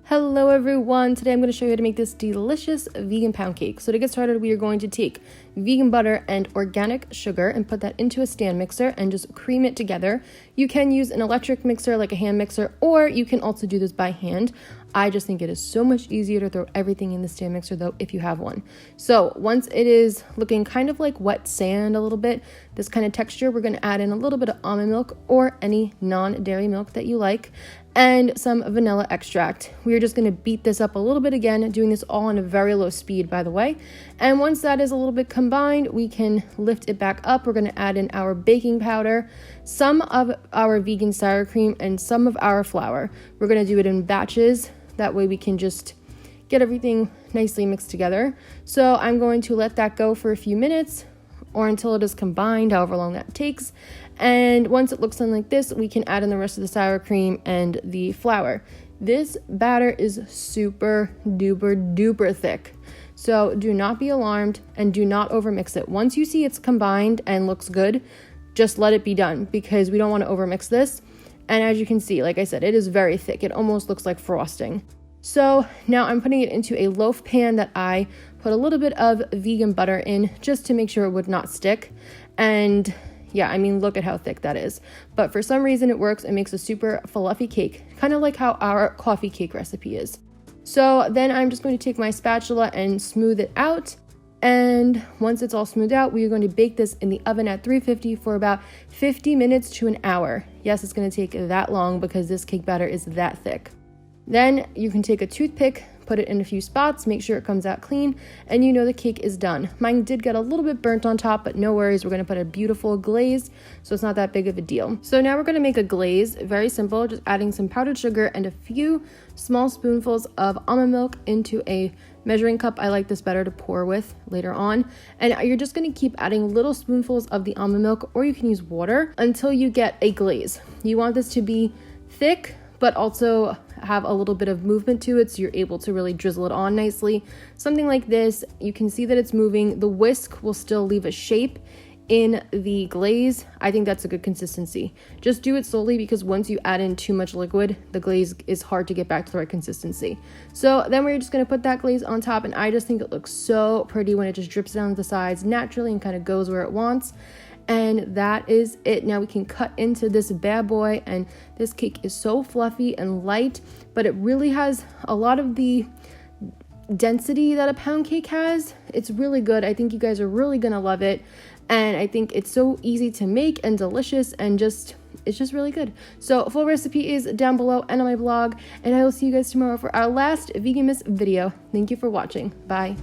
Hello everyone, today I'm going to show you how to make this delicious vegan pound cake. So to get started, we are going to take vegan butter and organic sugar and put that into a stand mixer and just cream it together. You can use an electric mixer like a hand mixer, or you can also do this by hand. I just think it is so much easier to throw everything in the stand mixer though if you have one. So once it is looking kind of like wet sand a little bit, this kind of texture, we're going to add in a little bit of almond milk or any non-dairy milk that you like, and some vanilla extract. We are just going to beat this up a little bit again, doing this all on a very low speed, by the way. And once that is a little bit combined, we can lift it back up. We're going to add in our baking powder, some of our vegan sour cream, and some of our flour. We're going to do it in batches. That way we can just get everything nicely mixed together. So I'm going to let that go for a few minutes or until it is combined, however long that takes. And once it looks something like this, we can add in the rest of the sour cream and the flour. This batter is super duper duper thick. So do not be alarmed and do not overmix it. Once you see it's combined and looks good, just let it be done, because we don't want to overmix this. And as you can see, like I said, it is very thick. It almost looks like frosting. So now I'm putting it into a loaf pan that I put a little bit of vegan butter in just to make sure it would not stick. And yeah, I mean, look at how thick that is. But for some reason it works. It makes a super fluffy cake, kind of like how our coffee cake recipe is. So then I'm just going to take my spatula and smooth it out. And once it's all smoothed out, we are going to bake this in the oven at 350 for about 50 minutes to an hour. Yes, it's going to take that long because this cake batter is that thick. Then you can take a toothpick, put it in a few spots, make sure it comes out clean, and you know the cake is done. Mine did get a little bit burnt on top, but no worries. We're going to put a beautiful glaze, so it's not that big of a deal. So now we're going to make a glaze. Very simple, just adding some powdered sugar and a few small spoonfuls of almond milk into a measuring cup. I like this better to pour with later on. And you're just going to keep adding little spoonfuls of the almond milk, or you can use water, until you get a glaze. You want this to be thick, but also have a little bit of movement to it, so you're able to really drizzle it on nicely. Something like this, you can see that it's moving. The whisk will still leave a shape in the glaze. I think that's a good consistency. Just do it slowly, because once you add in too much liquid, the glaze is hard to get back to the right consistency. So then we're just going to put that glaze on top, and I just think it looks so pretty when it just drips down the sides naturally and kind of goes where it wants. And that is it. Now we can cut into this bad boy, and this cake is so fluffy and light, but it really has a lot of the density that a pound cake has. It's really good. I think you guys are really gonna love it, and I think it's so easy to make and delicious, and it's just really good. So full recipe is down below and on my blog, and I will see you guys tomorrow for our last Veganmas video. Thank you for watching. Bye.